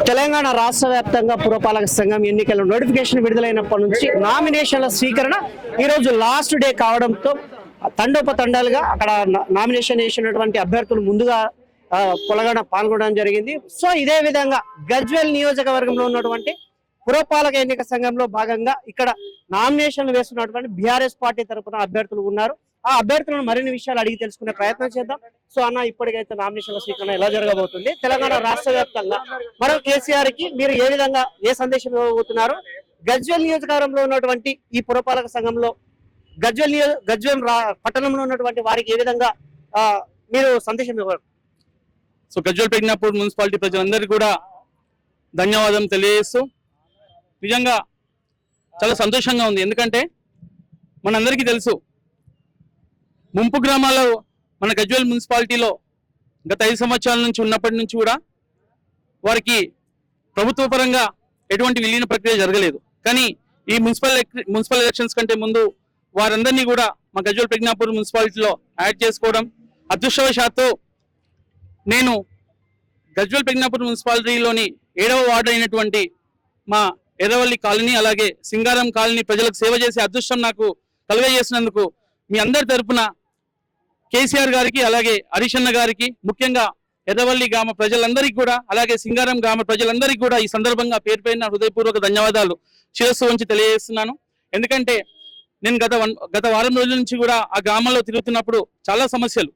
తెలంగాణ రాష్ట్ర వ్యాప్తంగా పురపాలక సంఘం ఎన్నికల నోటిఫికేషన్ విడుదలైనప్పటి నుంచి నామినేషన్ల స్వీకరణ ఈరోజు లాస్ట్ డే కావడంతో తండోపతండాలుగా అక్కడ నామినేషన్ వేసినటువంటి అభ్యర్థులు ముందుగా పాల్గొనడం జరిగింది. సో ఇదే విధంగా గజ్వేల్ నియోజకవర్గంలో ఉన్నటువంటి పురపాలక ఎన్నిక సంఘంలో భాగంగా ఇక్కడ నామినేషన్లు వేస్తున్నటువంటి బీఆర్ఎస్ పార్టీ తరఫున అభ్యర్థులు ఉన్నారు. ఆ అభ్యర్థులను మరిన్ని విషయాలు అడిగి తెలుసుకునే ప్రయత్నం చేద్దాం. సో అన్న, ఇప్పటికైతే నామినేషన్ల స్వీకరణ ఎలా జరగబోతుంది, తెలంగాణ రాష్ట్ర వ్యాప్తంగా మనం కేసీఆర్ కి మీరు ఏ సందేశం ఇవ్వబోతున్నారు, గజ్వేల్ నియోజకవర్గంలో ఉన్నటువంటి ఈ పురపాలక సంఘంలో గజ్వేల్ పట్టణంలో ఉన్నటువంటి వారికి ఏ విధంగా మీరు సందేశం ఇవ్వరు? సో గజ్వేల్ పెగ్నాపూర్ మున్సిపాలిటీ ప్రజలందరికీ కూడా ధన్యవాదం తెలియజేస్తూ, నిజంగా చాలా సంతోషంగా ఉంది. ఎందుకంటే మనందరికీ తెలుసు, ముంపు గ్రామాల్లో మన గజ్వేల్ మున్సిపాలిటీలో గత 5 సంవత్సరాల నుంచి ఉన్నప్పటి నుంచి కూడా వారికి ప్రభుత్వ పరంగా ఎటువంటి విలీన ప్రక్రియ జరగలేదు. కానీ ఈ మున్సిపల్ ఎలక్షన్స్ కంటే ముందు వారందరినీ కూడా మా గజ్వేల్ పెగ్నాపూర్ మున్సిపాలిటీలో యాడ్ చేసుకోవడం, అదృష్టవశాత్తు నేను గజ్వేల్ పెగ్నాపూర్ మున్సిపాలిటీలోని 7వ వార్డు అయినటువంటి మా ఎర్రవల్లి కాలనీ అలాగే సింగారం కాలనీ ప్రజలకు సేవ చేసే అదృష్టం నాకు కలుగజేసినందుకు మీ అందరి తరపున కేసీఆర్ గారికి అలాగే హరీషన్న గారికి, ముఖ్యంగా ఎర్రవల్లి గ్రామ ప్రజలందరికీ కూడా అలాగే సింగారం గ్రామ ప్రజలందరికీ కూడా ఈ సందర్భంగా పేరు పేరున హృదయపూర్వక ధన్యవాదాలు శిరస్సు వంచి తెలియజేస్తున్నాను. ఎందుకంటే నేను గత వారం రోజుల నుంచి కూడా ఆ గ్రామంలో తిరుగుతున్నప్పుడు చాలా సమస్యలు,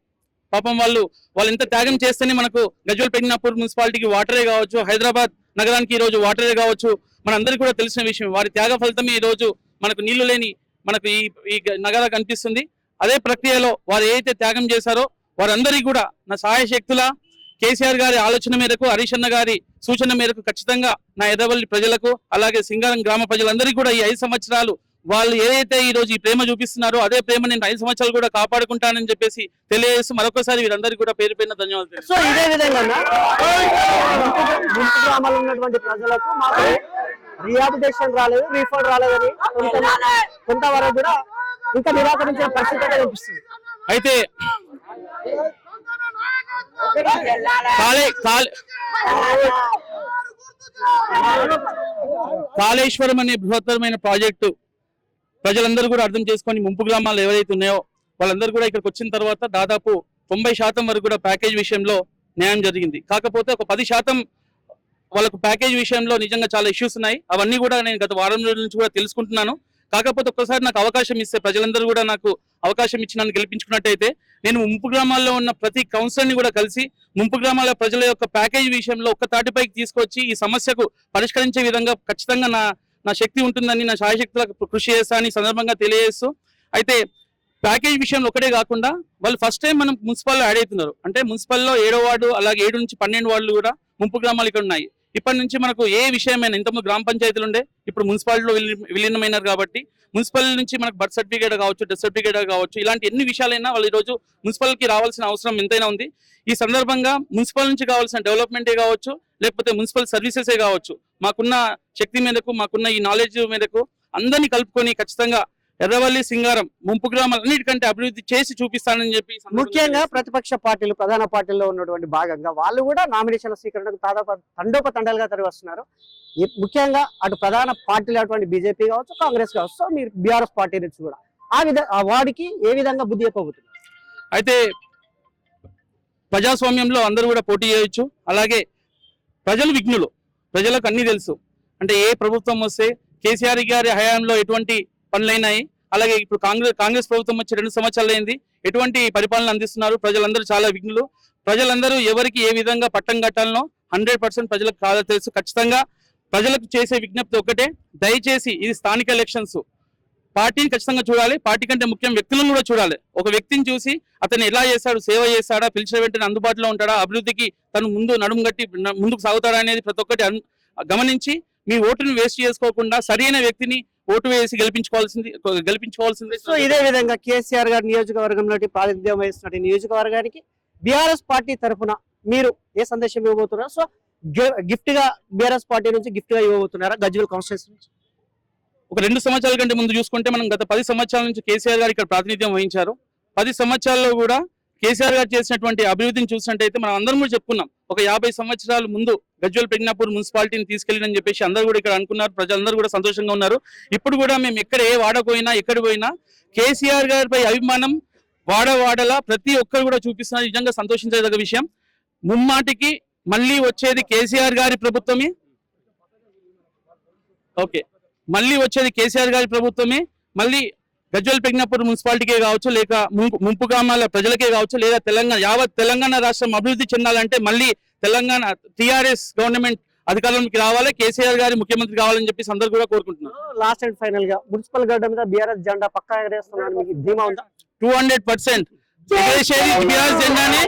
పాపం వాళ్ళు ఎంత త్యాగం చేస్తేనే మనకు గజ్వేల్ పెగ్నాపూర్ మున్సిపాలిటీకి వాటరే కావచ్చు, హైదరాబాద్ నగరానికి ఈరోజు వాటరే కావచ్చు, మనందరికీ కూడా తెలిసిన విషయం. వారి త్యాగ ఫలితమే ఈరోజు మనకు నీళ్లు లేని మనకు ఈ నగర కనిపిస్తుంది. అదే ప్రక్రియలో వారు ఏదైతే త్యాగం చేశారో వారందరికీ కూడా నా సహాయ శక్తుల కేసీఆర్ గారి ఆలోచన మేరకు, హరీషన్న గారి సూచన మేరకు ఖచ్చితంగా నా ఎర్రవల్లి ప్రజలకు అలాగే సింగారం గ్రామ ప్రజలందరికీ కూడా ఈ 5 సంవత్సరాలు వాళ్ళు ఏదైతే ఈ రోజు ఈ ప్రేమ చూపిస్తున్నారో అదే ప్రేమ నేను 5 సంవత్సరాలు కూడా కాపాడుకుంటానని చెప్పేసి తెలియజేస్తూ మరొకసారి వీరందరికీ కూడా పేరు పేరున ధన్యవాదాలు. సో ఇదే విధంగా గ్రామాల్లో ఉన్నటువంటి ప్రజలకు మాకు రిహాబిలిటేషన్ రాలేదు, రీఫండ్ రాలేదని కొంతవరకు కూడా ఇంకా నిరాకరించిన పరిస్థితి కనిపిస్తుంది. అయితే కాళేశ్వరం అనే బృహత్తరమైన ప్రాజెక్టు ప్రజలందరూ కూడా అర్థం చేసుకొని ముంపు గ్రామాలు ఎవరైతే ఉన్నాయో వాళ్ళందరూ కూడా ఇక్కడికి వచ్చిన తర్వాత దాదాపు 90% వరకు కూడా ప్యాకేజ్ విషయంలో న్యాయం జరిగింది. కాకపోతే ఒక 10% వాళ్ళకు ప్యాకేజ్ విషయంలో నిజంగా చాలా ఇష్యూస్ ఉన్నాయి. అవన్నీ కూడా నేను గత వారం రోజుల నుంచి కూడా తెలుసుకుంటున్నాను. కాకపోతే ఒక్కసారి నాకు అవకాశం ఇస్తే, ప్రజలందరూ కూడా నాకు అవకాశం ఇచ్చి నన్ను గెలిపించుకున్నట్టయితే నేను ముంపు గ్రామాల్లో ఉన్న ప్రతి కౌన్సిలర్ని కూడా కలిసి ముంపు గ్రామాల ప్రజల యొక్క ప్యాకేజ్ విషయంలో ఒక్క తాటిపైకి తీసుకొచ్చి ఈ సమస్యకు పరిష్కరించే విధంగా ఖచ్చితంగా నా శక్తి ఉంటుందని, నా శాయశక్తులకు కృషి చేస్తానని సందర్భంగా తెలియజేస్తూ, అయితే ప్యాకేజ్ విషయంలో ఒకటే కాకుండా వాళ్ళు ఫస్ట్ టైం మనం మున్సిపల్లో యాడ్ అవుతున్నారు. అంటే మున్సిపల్లో 7వ వార్డు అలాగే 7 నుంచి 12 వార్డులు కూడా ముంపు గ్రామాలు ఇక్కడ ఉన్నాయి. ఇప్పటి నుంచి మనకు ఏ విషయమైనా, ఇంతకుముందు గ్రామ పంచాయతీలు ఉండే, ఇప్పుడు మున్సిపాలిటీలో విలీనమైనారు కాబట్టి మున్సిపల్ నుంచి మనకు బర్త్ సర్టిఫికేట్ కావచ్చు, డెత్ సర్టిఫికేట్ కావచ్చు, ఇలాంటి ఎన్ని విషయాలైనా వాళ్ళు ఈరోజు మున్సిపల్కి రావాల్సిన అవసరం ఎంతైనా ఉంది. ఈ సందర్భంగా మున్సిపల్ నుంచి కావాల్సిన డెవలప్మెంటే కావచ్చు, లేకపోతే మున్సిపల్ సర్వీసెసే కావచ్చు, మాకున్న శక్తి మేరకు, మాకున్న ఈ నాలెడ్జ్ మేరకు అందరినీ కలుపుకొని ఖచ్చితంగా ఎర్రవల్లి సింగారం ముంపు గ్రామాలన్నిటికంటే అభివృద్ధి చేసి చూపిస్తానని చెప్పి, ముఖ్యంగా ప్రతిపక్ష పార్టీలు ప్రధాన పార్టీల్లో ఉన్నటువంటి భాగంగా వాళ్ళు కూడా నామినేషన్ల స్వీకరణకు దాదాపు తండోపతండాలుగా తరలి వస్తున్నారు. ముఖ్యంగా అటు ప్రధాన పార్టీలు అటువంటి బీజేపీ కావచ్చు, కాంగ్రెస్ కావచ్చు, సో మీరు బీఆర్ఎస్ పార్టీ నుంచి కూడా ఆ వాడికి ఏ విధంగా బుద్ధి చెప్పబోతుంది? అయితే ప్రజాస్వామ్యంలో అందరూ కూడా పోటీ చేయొచ్చు. అలాగే ప్రజలు విఘ్నులు, ప్రజలకు అన్ని తెలుసు. అంటే ఏ ప్రభుత్వం వస్తే కేసీఆర్ గారి హయాంలో ఎటువంటి పనులైనాయి, అలాగే ఇప్పుడు కాంగ్రెస్ ప్రభుత్వం వచ్చి 2 సంవత్సరాలు అయింది, ఎటువంటి పరిపాలన అందిస్తున్నారు. ప్రజలందరూ చాలా విఘ్నులు. ప్రజలందరూ ఎవరికి ఏ విధంగా పట్టం కట్టాలనో 100% ప్రజలకు కాదా తెలుసు. ఖచ్చితంగా ప్రజలకు చేసే విజ్ఞప్తి ఒకటే, దయచేసి ఇది స్థానిక ఎలక్షన్స్, పార్టీని ఖచ్చితంగా చూడాలి. పార్టీ కంటే ముఖ్యం వ్యక్తులను కూడా చూడాలి. ఒక వ్యక్తిని చూసి అతను ఎలా చేస్తాడు, సేవ చేస్తాడా, పిలిచిన వెంటనే అందుబాటులో ఉంటాడా, అభివృద్ధికి తను ముందు గట్టి ముందుకు సాగుతాడా అనేది ప్రతి ఒక్కటి గమనించి మీ ఓటును వేస్ట్ చేసుకోకుండా సరైన వ్యక్తిని ఓటు వేసి గెలిపించుకోవాల్సింది. సో ఇదే విధంగా కేసీఆర్ గారి నియోజకవర్గంలో ప్రాతినిధ్యం వహిస్తున్న నియోజకవర్గానికి బీఆర్ఎస్ పార్టీ తరఫున మీరు ఏ సందేశం ఇవ్వబోతున్నారు? సో గిఫ్ట్ గా బీఆర్ఎస్ పార్టీ నుంచి గిఫ్ట్ గా ఇవ్వబోతున్నారా గజ్వేల్ కాన్స్టిట్యూన్సీ నుంచి? ఒక 2 సంవత్సరాల కంటే ముందు చూసుకుంటే మనం గత 10 సంవత్సరాల నుంచి కేసీఆర్ గారు ఇక్కడ ప్రాతినిధ్యం వహించారు. 10 సంవత్సరాల్లో కూడా కేసీఆర్ గారు చేసినటువంటి అభివృద్ధిని చూసినట్టయితే మనం అందరం కూడా చెప్పుకున్నాం. ఒక 50 సంవత్సరాల ముందు గజ్వేల్ ప్రజ్ఞాపూర్ మున్సిపాలిటీని తీసుకెళ్ళినని చెప్పేసి అందరూ కూడా ఇక్కడ అనుకున్నారు. ప్రజలందరూ కూడా సంతోషంగా ఉన్నారు. ఇప్పుడు కూడా మేము ఎక్కడ ఏ వాడకపోయినా ఎక్కడ పోయినా కేసీఆర్ గారిపై అభిమానం వాడలా ప్రతి ఒక్కరు కూడా చూపిస్తున్నారు. నిజంగా సంతోషించదగ్గ విషయం. ముమ్మాటికి మళ్ళీ వచ్చేది కేసీఆర్ గారి ప్రభుత్వమే. ఓకే, మళ్ళీ వచ్చేది కేసీఆర్ గారి ప్రభుత్వమే. మళ్ళీ గజ్వేల్ ప్రజ్ఞాపూర్ మున్సిపాలిటీకే కావచ్చు, లేక ముంపు గ్రామాల ప్రజలకే కావచ్చు, లేదా యావత్ తెలంగాణ రాష్ట్రం అభివృద్ధి చెందాలంటే మళ్ళీ తెలంగాణ టీఆర్ఎస్ గవర్నమెంట్ అధికారంలోకి రావాలి, కేసీఆర్ గారి ముఖ్యమంత్రి కావాలని చెప్పేసి అందరూ కూడా కోరుకుంటున్నారు. లాస్ట్ అండ్ ఫైనల్ గా మున్సిపల్ గడ్డ మీద బీఆర్ఎస్ జెండా పక్కా ఎగరేస్తున్నారు, మీకు ధీమా ఉందా? 200% ఎగరేసేది బీఆర్ఎస్ జెండానే.